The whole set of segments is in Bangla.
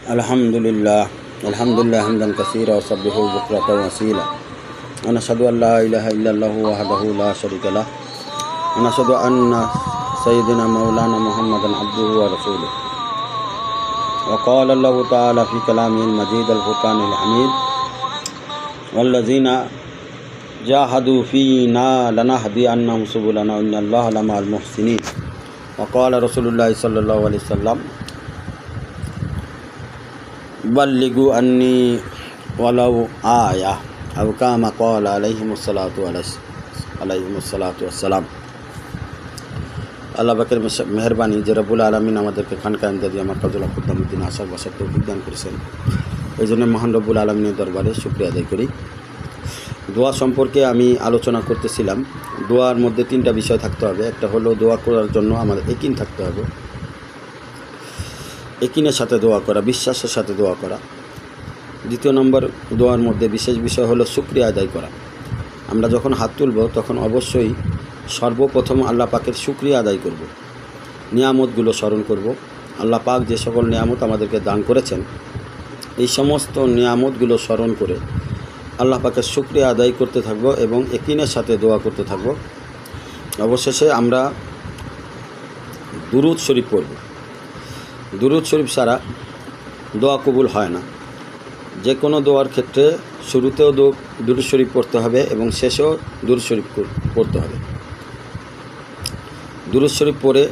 अल्हम्दुलिल्लाह अल्हम्दुलिल्लाह हम्दन कसीरा वसब्बिहु बुक्रतन वसीला व नशहदु अल्ला इलाहा इल्लल्लाहु वहदहु ला शरीका लह व नशहदु अन्ना सय्यिदना मौलाना मुहम्मदन अब्दुहु व रसूलुहु व क़ाला अल्लाहु तआला फ़ी कलामिहिल मजीदिल फ़ुरक़ानिल हमीद वल्लज़ीना जाहदू फ़ीना लनहदियन्नहुम सुबुलना इन्नल्लाहा लमअल मुहसिनीन व क़ाला रसूलुल्लाह सल्लल्लाहु अलैहि वसल्लम बल्लिगु अन्नी वलौ आया अब कामा क़ाल अलैहिमुस्सलातु वस्सलाम। আল্লাহ পাকের মেহেরবানি যে রব্বুল আলামিন আমাদেরকে খানকা ইমদাদিয়া মারকাজুল খুদ্দামউদ্দিন আসার বসার তৌফিক দান করেছেন, এই জন্য মহান রব্বুল আলামিনের দরবারে শুকরিয়া আদায় করি। দোয়া সম্পর্কে আমি আলোচনা করতেছিলাম। দোয়ার মধ্যে তিনটা বিষয় থাকতে হবে। একটা হলো দোয়া করার জন্য আমাদের ইয়াকিন থাকতে হবে, ইয়াকিনের সাথে দোয়া করা, বিশ্বাসের সাথে দোয়া করা। দ্বিতীয় নম্বর দোয়ার মধ্যে বিশেষ বিষয় হলো শুকরিয়া আদায় করা। আমরা যখন হাত তুলব তখন অবশ্যই সর্বপ্রথম আল্লাহ পাকের শুকরিয়া আদায় করব, নিয়ামতগুলো স্মরণ করব। আল্লাহ পাক যে সকল নিয়ামত আমাদেরকে দান করেছেন, এই সমস্ত নিয়ামতগুলো স্মরণ করে আল্লাহ পাকের শুকরিয়া আদায় করতে থাকব এবং ইয়াকিনের সাথে দোয়া করতে থাকব। অবশেষে আমরা দুরূদ শরীফ পড়ব। দুরূদ শরীফ ছাড়া দোয়া কবুল হয় না। যে কোনো দোয়ার ক্ষেত্রে শুরুতেও দুরূদ শরীফ পড়তে হবে এবং শেষেও দুরূদ শরীফ পড়তে হবে। দুরূদ শরীফ পড়ে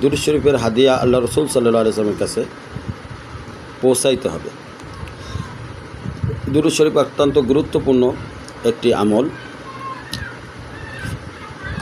দুরূদ শরীফের হাদিয়া আল্লাহ রসুল সাল্লাল্লাহু আলাইহি ওয়াসাল্লামের কাছে পৌঁছাইতে হবে। দুরূদ শরীফ অত্যন্ত গুরুত্বপূর্ণ একটি আমল।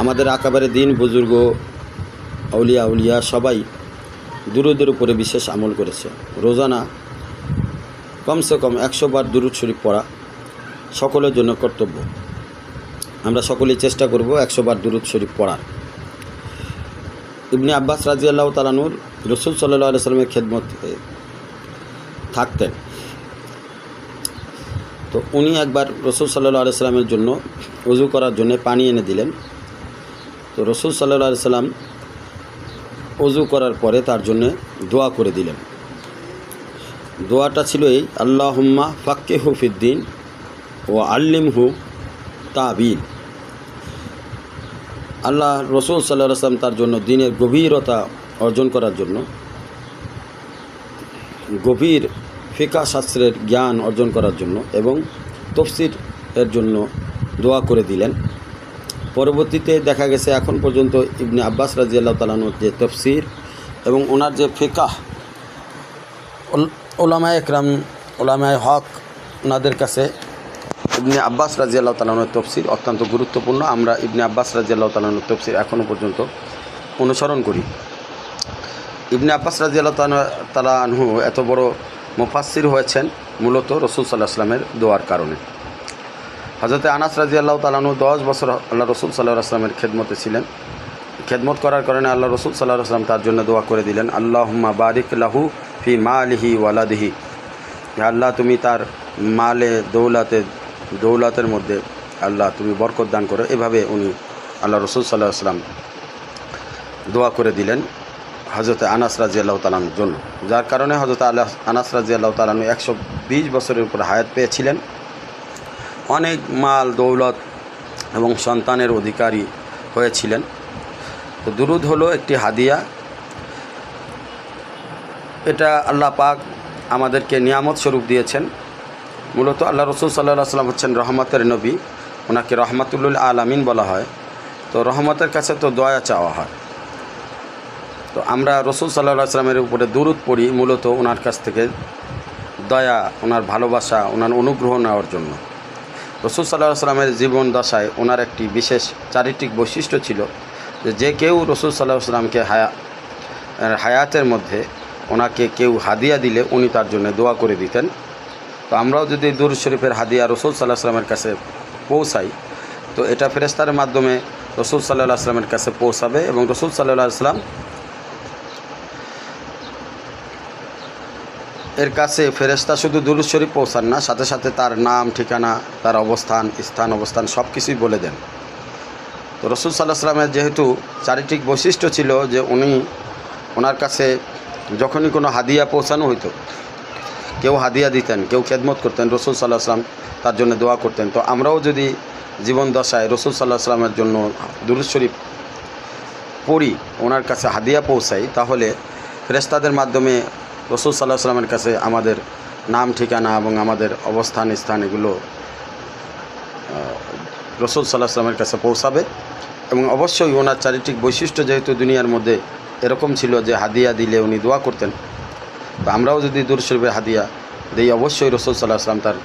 আমাদের আকাবারে দিন বুজুর্গ আউলিয়া সবাই দুরূদের উপরে বিশেষ আমল করেছে। রোজানা কমসে কম 100 বার দুরূদ শরীফ পড়া সকলের জন্য কর্তব্য। আমরা সকলেই চেষ্টা করব 100 বার দুরূদ শরীফ পড়ার। ইবনে আব্বাস রাদিয়াল্লাহু তাআলা আনহু রাসূল সাল্লাল্লাহু আলাইহি ওয়াসাল্লামের খেদমতে থাকতেন। তো উনি একবার রাসূল সাল্লাল্লাহু আলাইহি ওয়াসাল্লামের জন্য ওযু করার জন্য পানি এনে দিলেন। তো রাসূল সাল্লাল্লাহু আলাইহি ওয়াসাল্লাম ওযু করার পরে তার জন্য দোয়া করে দিলেন। দোয়াটা ছিল এই, আল্লাহুম্মা ফাক্কিহু ফিদ্দিন ও আল্লিমহু তাবিল। আল্লাহ রসুল সাল্লাল্লাহু আলাইহি ওয়াসাল্লাম তার জন্য দিনের গভীরতা অর্জন করার জন্য, গভীর ফিকহ শাস্ত্রের জ্ঞান অর্জন করার জন্য এবং তাফসীর এর জন্য দোয়া করে দিলেন। পরবর্তীতে দেখা গেছে এখন পর্যন্ত ইবনে আব্বাস রাদিয়াল্লাহু তাআলা আনহুর যে তাফসীর এবং ওনার যে ফিকহ, উলামায়ে একরাম, উলামায়ে হক, ওনাদের কাছে ইবনে আব্বাস রাদিয়াল্লাহু তাআলা আনহুর তাফসীর অত্যন্ত গুরুত্বপূর্ণ। আমরা ইবনে আব্বাস রাদিয়াল্লাহু তাআলা আনহুর তাফসীর এখনও পর্যন্ত অনুসরণ করি। ইবনে আব্বাস রাদিয়াল্লাহু তাআলা আনহু এত বড় মুফাসসির হয়েছেন মূলত রাসূল সাল্লাল্লাহু আলাইহি ওয়াসাল্লামের দোয়ার কারণে। হযরত আনাস রাদিয়াল্লাহু তাআলা আনহু 10 বছর আল্লাহ রাসূল সাল্লাল্লাহু আলাইহি ওয়াসাল্লামের খেদমতে ছিলেন। খেদমত করার কারণে আল্লাহ রাসূল সাল্লাল্লাহু আলাইহি ওয়াসাল্লাম তার জন্য দোয়া করে দিলেন, আল্লাহুম্মা বারিক লাহু ফি মালিহি ওয়ালাদিহি। হে আল্লাহ, তুমি তার মালে দৌলতের মধ্যে আল্লাহ তুমি বরকত দান করো। এভাবে উনি আল্লাহ রাসূল সাল্লাল্লাহু আলাইহি ওয়াসাল্লাম দোয়া করে দিলেন হযরত আনাস রাদিয়াল্লাহু তাআলা আনহুর জন্য, যার কারণে হযরত আনাস রাদিয়াল্লাহু তাআলা আনহু 120 বছরের উপর হায়াত পেয়েছিলেন। অনেক মাল দৌলত এবং সন্তানের অধিকারী হয়েছিলেন। তো দুরূদ হলো একটি হাদিয়া। এটা আল্লাহ পাক আমাদেরকে নিয়ামত স্বরূপ দিয়েছেন। মূলত আল্লাহ রসুল সাল্লাল্লাহু আলাইহি ওয়াসাল্লাম হচ্ছেন রহমতের নবী, ওনাকে রহমাতুল আলামিন বলা হয়। তো রহমতের কাছে তো দয়া চাওয়া হয়। তো আমরা রসুল সাল্লাল্লাহু আলাইহি ওয়াসাল্লামের উপরে দুরূদ পড়ি মূলত ওনার কাছ থেকে দয়া, ওনার ভালোবাসা, ওনার অনুগ্রহ নেওয়ার জন্য। রসুল সাল্লাল্লাহু আলাইহি ওয়াসাল্লামের জীবন দশায় ওনার একটি বিশেষ চারিত্রিক বৈশিষ্ট্য ছিল যে কেউ রসুল সাল্লাল্লাহু আলাইহি ওয়াসাল্লামকে হায়াতের মধ্যে ওনাকে কেউ হাদিয়া দিলে উনি তার জন্য দোয়া করে দিতেন। তো আমরাও যদি দুরূদ শরীফের হাদিয়া রসুল সাল্লাল্লাহু আলাইহি ওয়াসাল্লামের কাছে পৌঁছাই, তো এটা ফেরেশতার মাধ্যমে রসুল সাল্লাল্লাহু আলাইহি ওয়াসাল্লামের কাছে পৌঁছাবে এবং রসুল সাল্লাল্লাহু আলাইহি ওয়াসাল্লাম এর কাছে ফেরেশতা শুধু দুরূদ শরীফ পৌঁছান না, সাথে সাথে তার নাম, ঠিকানা, তার অবস্থান সব কিছুই বলে দেন। তো রসুল সাল্লাল্লাহু আলাইহি ওয়াসাল্লামের যেহেতু চারিত্রিক বৈশিষ্ট্য ছিল যে ওনার কাছে যখনই কোনো হাদিয়া পৌঁছানো হইতো কেউ হাদিয়া দিতেন, কেউ খেদমত করতেন, রসুল সাল্লাহ আসলাম তার জন্য দোয়া করতেন। তো আমরাও যদি জীবন দশায় রসুল সাল্লাহ আসলামের জন্য দুরূদ শরীফ পড়ি, ওনার কাছে হাদিয়া পৌঁছাই, তাহলে ফেরেশতাদের মাধ্যমে রসুল সাল্লাহ আসলামের কাছে আমাদের নাম, ঠিকানা এবং আমাদের অবস্থান স্থান এগুলো রসুল সাল্লাহ আসলামের কাছে পৌঁছাবে। এবং অবশ্যই ওনার চারিত্রিক বৈশিষ্ট্য যেহেতু দুনিয়ার মধ্যে এরকম ছিল যে হাদিয়া দিলে উনি দোয়া করতেন, তো আমরাও যদি দুরূদ শরীফের হাদিয়া দিই, অবশ্যই রসুল সাল্লাহ আসলাম তার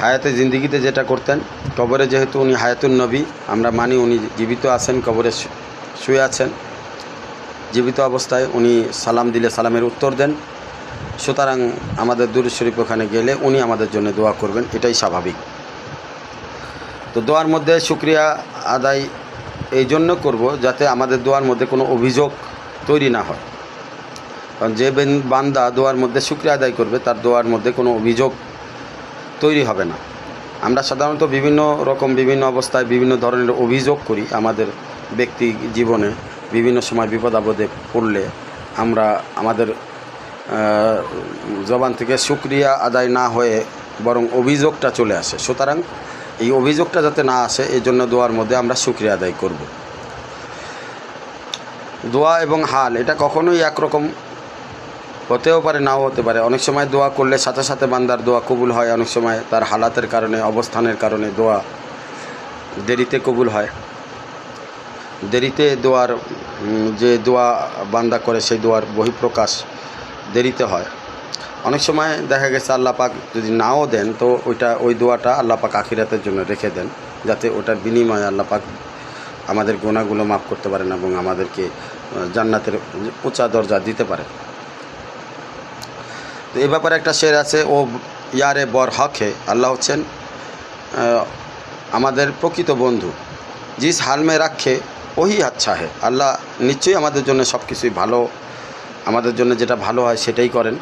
হায়াতে জিন্দিগিতে যেটা করতেন, কবরে যেহেতু উনি হায়াতুন নবী, আমরা মানি উনি জীবিত আছেন, কবরে শুয়ে আছেন, জীবিত অবস্থায় উনি সালাম দিলে সালামের উত্তর দেন। সুতরাং আমাদের দুরূদ শরীফ ওখানে গেলে উনি আমাদের জন্য দোয়া করবেন, এটাই স্বাভাবিক। তো দোয়ার মধ্যে শুকরিয়া আদায় এই জন্য করব যাতে আমাদের দোয়ার মধ্যে কোনো অভিযোগ তৈরি না হয়। কারণ যে বান্দা দোয়ার মধ্যে শুকরিয়া আদায় করবে তার দোয়ার মধ্যে কোনো অভিযোগ তৈরি হবে না। আমরা সাধারণত বিভিন্ন রকম বিভিন্ন অবস্থায় বিভিন্ন ধরনের অভিযোগ করি আমাদের ব্যক্তি জীবনে। বিভিন্ন সময় বিপদ আপদে পড়লে আমরা আমাদের জবান থেকে শুকরিয়া আদায় না হয়ে বরং অভিযোগটা চলে আসে। সুতরাং এই অভিযোগটা যাতে না আসে এই জন্য দোয়ার মধ্যে আমরা শুকরিয়া আদায় করব। দোয়া এবং হাল এটা কখনোই একরকম হতেও পারে, নাও হতে পারে। অনেক সময় দোয়া করলে সাথে সাথে বান্দার দোয়া কবুল হয়, অনেক সময় তার হালাতের কারণে, অবস্থানের কারণে দোয়া দেরিতে কবুল হয়। দেরিতে দোয়ার যে দোয়া বান্দা করে সেই দোয়ার বহিঃপ্রকাশ দেরিতে হয়। অনেক সময় দেখা গেছে আল্লাহ পাক যদি নাও দেন তো ওই দোয়াটা আল্লাহ পাক আখিরাতের জন্য রেখে দেন, যাতে ওটার বিনিময়ে আল্লাহ পাক আমাদের গুনাহগুলো মাফ করতে পারেন এবং আমাদেরকে জান্নাতের উঁচা দরজা দিতে পারে। তো এ ব্যাপারে একটা শের আছে, ও ইয়ারে বর হক হে, আল্লাহ হচ্ছেন আমাদের প্রকৃত বন্ধু। জিস হাল মে রাখে ওহি আচ্ছা হে, আল্লাহ নিশ্চয়ই আমাদের জন্য সব কিছুই ভালো, আমাদের জন্য যেটা ভালো হয় সেটাই করেন।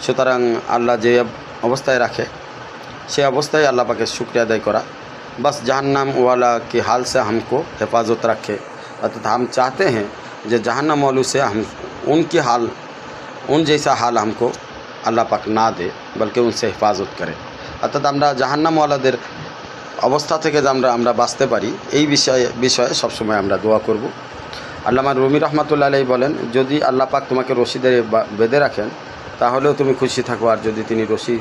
সুতরাং আল্লাহ যে অবস্থায় রাখে সে অবস্থায় আল্লাহ পাকে শুকরিয়া আদায় করা। बस जहन्नम वाला के हाल से हमको हिफाजत रखे, अर्थात हम चाहते हैं जो जहन्नम वालों से हम उनकी हाल उन जैसा हाल हमको আল্লাহ পাক না দে, বলকে উনসে হেফাজত করে। অর্থাৎ আমরা জাহান্নামওয়ালাদের অবস্থা থেকে যে আমরা বাঁচতে পারি এই বিষয়ে সবসময় আমরা দোয়া করব। আল্লামা রুমি রহমাতুল্লাহ আলাইহি বলেন, যদি আল্লাহ পাক তোমাকে রশিদে বেঁধে রাখেন তাহলেও তুমি খুশি থাকো, আর যদি তিনি রশি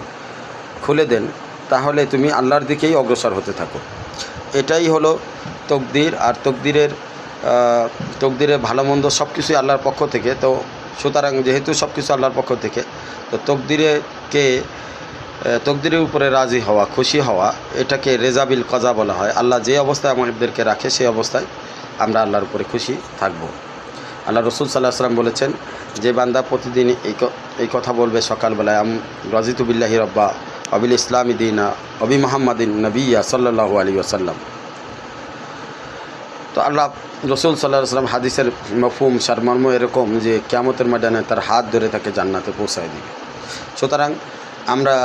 খুলে দেন তাহলে তুমি আল্লাহর দিকেই অগ্রসর হতে থাকো। এটাই হলো তকদির। আর তকদিরে ভালো মন্দ সব কিছুই আল্লাহর পক্ষ থেকে। তো সুতরাং যেহেতু সব কিছু আল্লাহর পক্ষ থেকে, তো তকদিরের উপরে রাজি হওয়া, খুশি হওয়া, এটাকে রেজাবিল কজা বলা হয়। আল্লাহ যে অবস্থায় আমাদেরকে রাখে সেই অবস্থায় আমরা আল্লাহর উপরে খুশি থাকব। আল্লাহ রসুল সাল্লাল্লাহু আলাইহি ওয়াসাল্লাম বলেছেন, যে বান্দা প্রতিদিন এই কথা বলবে সকালবেলায়, রাজিতু বিল্লাহি রব্বা অবিল ইসলামী দিনা অবি মোহাম্মদিন নবিয়া সাল্লাল্লাহু আলাইহি ওয়াসাল্লাম। তো আল্লাহ রসুল সাল্লাল্লাহু আলাইহি ওয়াসাল্লাম হাদিসের মফহুম সারমর্ম এরকম যে কিয়ামতের ময়দানে তার হাত ধরে তাকে জান্নাতে পৌঁছায় দিবে। সুতরাং আমরা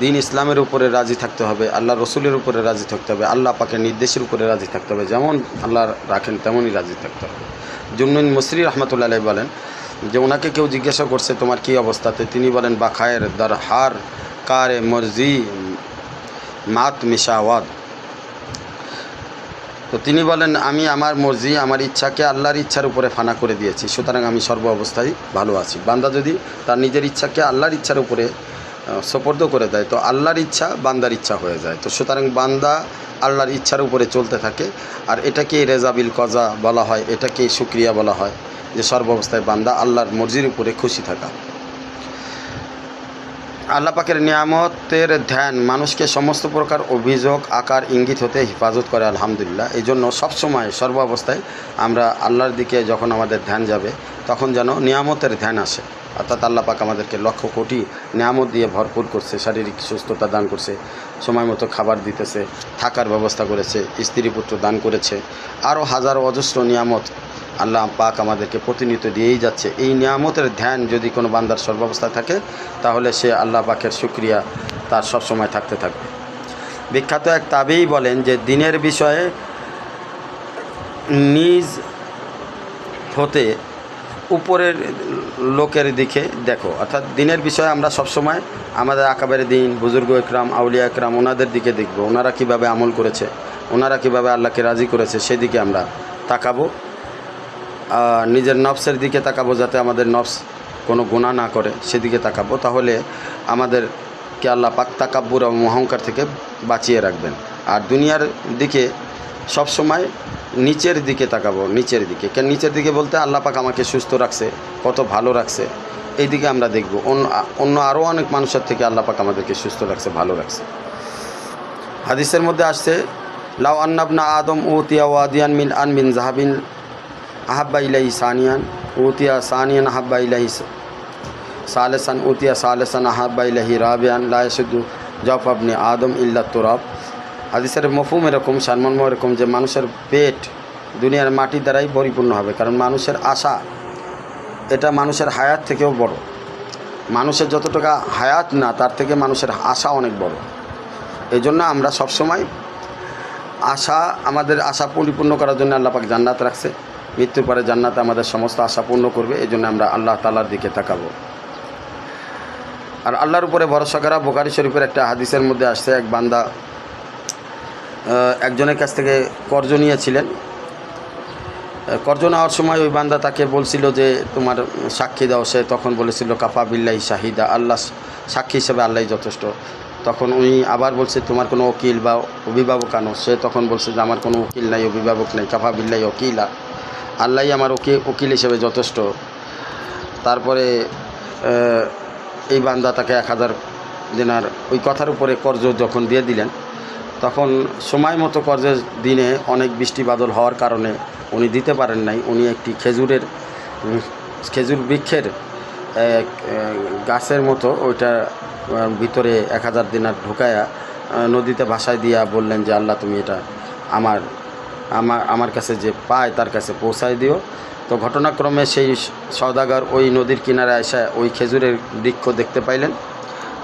দিন ইসলামের উপরে রাজি থাকতে হবে, আল্লাহ রসুলের উপরে রাজি থাকতে হবে, আল্লাহ পাকের নির্দেশের উপরে রাজি থাকতে হবে। যেমন আল্লাহ রাখেন তেমনই রাজি থাকতে হবে। জুন্নুন মুসরি রহমতুল্লাহ আলাইহি বলেন যে ওনাকে কেউ জিজ্ঞাসা করছে তোমার কী অবস্থাতে, তিনি বলেন বাখায়ের দার হার কারে মর্জি মাত মিশাওয়াদ। তো তিনি বলেন, আমি আমার মর্জি, আমার ইচ্ছাকে আল্লাহর ইচ্ছার উপরে ফানা করে দিয়েছি, সুতরাং আমি সর্ব অবস্থায় ভালো আছি। বান্দা যদি তার নিজের ইচ্ছাকে আল্লাহর ইচ্ছার উপরে সোপর্দ করে দেয় তো আল্লাহর ইচ্ছা বান্দার ইচ্ছা হয়ে যায়। তো সুতরাং বান্দা আল্লাহর ইচ্ছার উপরে চলতে থাকে, আর এটাকে রেজাবিল কজা বলা হয়, এটাকে শুকরিয়া বলা হয়, যে সর্ব অবস্থায় বান্দা আল্লাহর মর্জির উপরে খুশি থাকা। আল্লাহ পাকের নিয়ামতের ধ্যান মানুষকে সমস্ত প্রকার অভিযোগ আকার ইঙ্গিত হতে হেফাজত করে, আলহামদুলিল্লাহ। এই জন্য সবসময় সর্ব অবস্থায় আমরা আল্লাহর দিকে যখন আমাদের ধ্যান যাবে তখন যেন নিয়ামতের ধ্যান আসে। অর্থাৎ আল্লাহ পাক আমাদেরকে লক্ষ কোটি নিয়ামত দিয়ে ভরপুর করছে, শারীরিক সুস্থতা দান করছে, সময় মতো খাবার দিতেছে, থাকার ব্যবস্থা করেছে, স্ত্রী পুত্র দান করেছে, আরও হাজারো অজস্র নিয়ামত আল্লাহ পাক আমাদেরকে প্রতিনিয়ত দিয়েই যাচ্ছে। এই নিয়ামতের ধ্যান যদি কোনো বান্দার সর্বাবস্থায় থাকে তাহলে সে আল্লাহ পাকের শুকরিয়া তার সবসময় থাকতে থাকবে। বিখ্যাত এক তাবেঈ বলেন যে দিনের বিষয়ে নিজ হতে উপরের লোকের দিকে দেখো, অর্থাৎ দিনের বিষয়ে আমরা সবসময় আমাদের আকাবের দিন, বুজুর্গ একরাম, আউলিয়া একরাম, ওনাদের দিকে দেখব, ওনারা কীভাবে আমল করেছে, ওনারা কীভাবে আল্লাহকে রাজি করেছে সেদিকে আমরা তাকাবো। নিজের নফসের দিকে তাকাবো, যাতে আমাদের নফস কোনো গুনাহ না করে সেদিকে তাকাবো। তাহলে আমাদেরকে আল্লাহ পাক তাকাব্বুর এবং অহংকার থেকে বাঁচিয়ে রাখবেন। আর দুনিয়ার দিকে সবসময় নিচের দিকে তাকাবো, নিচের দিকে। কেন নিচের দিকে বলতে, আল্লাহ পাক আমাকে সুস্থ রাখছে, কত ভালো রাখছে, এই দিকে আমরা দেখব। অন্য আরও অনেক মানুষের থেকে আল্লাহ পাক আমাদেরকে সুস্থ রাখছে, ভালো রাখছে। হাদিসের মধ্যে আসছে, লাউ আন্নাবনা আদম উতিয়া ওয়াদিয়ান মিন জাহাবিন আহাব্বা ইলাইহি সানিয়ান উতিয়া সানিয়ান আহাব্বা ইলাইহি সালেসান উতিয়া সালেসান আহাব্বা ইলাইহি রাবিয়ান লা ইয়াশুদ্দু জাওফ ইবনে আদম ইল্লা তুরাব। হাদিসের মফহুম এরকম, সারমর্ম এরকম যে মানুষের পেট দুনিয়ার মাটি দ্বারাই পরিপূর্ণ হবে। কারণ মানুষের আশা এটা মানুষের হায়াত থেকেও বড়। মানুষের যতটুকু হায়াত না, তার থেকে মানুষের আশা অনেক বড়। এই জন্য আমরা সবসময় আমাদের আশা পরিপূর্ণ করার জন্য আল্লাহ পাক জান্নাত রাখছে। মৃত্যুর পরে জান্নাতে আমাদের সমস্ত আশা পূর্ণ করবে। এই জন্য আমরা আল্লাহ তাআলার দিকে তাকাবো আর আল্লাহর উপরে ভরসা করা। বুখারী শরীফের একটা হাদিসের মধ্যে আসছে, এক বান্দা একজনের কাছ থেকে কর্জ নিয়েছিলেন। কর্জ নেওয়ার সময় ওই বান্দা তাকে বলছিল যে তোমার সাক্ষী দাও। সে তখন বলেছিল কাফা বিল্লাহি শাহিদা, আল্লাহ সাক্ষী হিসেবে আল্লাহই যথেষ্ট। তখন উনি আবার বলছে তোমার কোনো উকিল বা অভিভাবক আনো। সে তখন বলছে যে আমার কোনো উকিল নাই, অভিভাবক নাই, কাফা বিল্লাহি ওকিলা, আল্লাহই আমার উকিল হিসেবে যথেষ্ট। তারপরে এই বান্দা তাকে 1000 দিনার ওই কথার উপরে কর্জ যখন দিয়ে দিলেন, তখন সময় মতো কর্জের দিনে অনেক বৃষ্টি বাদল হওয়ার কারণে উনি দিতে পারেন নাই। উনি একটি খেজুর বৃক্ষের গাছের মতো ওইটা ভিতরে 1000 দিনার ঢুকায়া নদীতে ভাসায় দিয়া বললেন যে আল্লাহ তুমি এটা আমার কাছে যে পায় তার কাছে পৌঁছায় দিও। তো ঘটনাক্রমে সেই সওদাগর ওই নদীর কিনারে এসে ওই খেজুরের বৃক্ষ দেখতে পাইলেন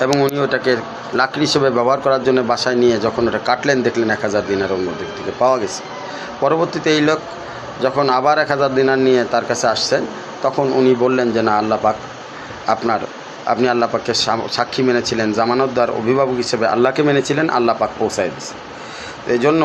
এবং উনি ওটাকে লাকড়ি হিসেবে ব্যবহার করার জন্য বাসায় নিয়ে যখন ওটা কাটলেন, দেখলেন 1000 দিনার অন্য দিক থেকে পাওয়া গেছে। পরবর্তীতে এই লোক যখন আবার 1000 দিনার নিয়ে তার কাছে আসছেন, তখন উনি বললেন যে না, আল্লাহ পাক আপনি আল্লাহ পাককে সাক্ষী মেনেছিলেন, জামানতদার অভিভাবক হিসেবে আল্লাহকে মেনেছিলেন, আল্লাহ পাক পৌঁছায় দিয়েছে। এই জন্য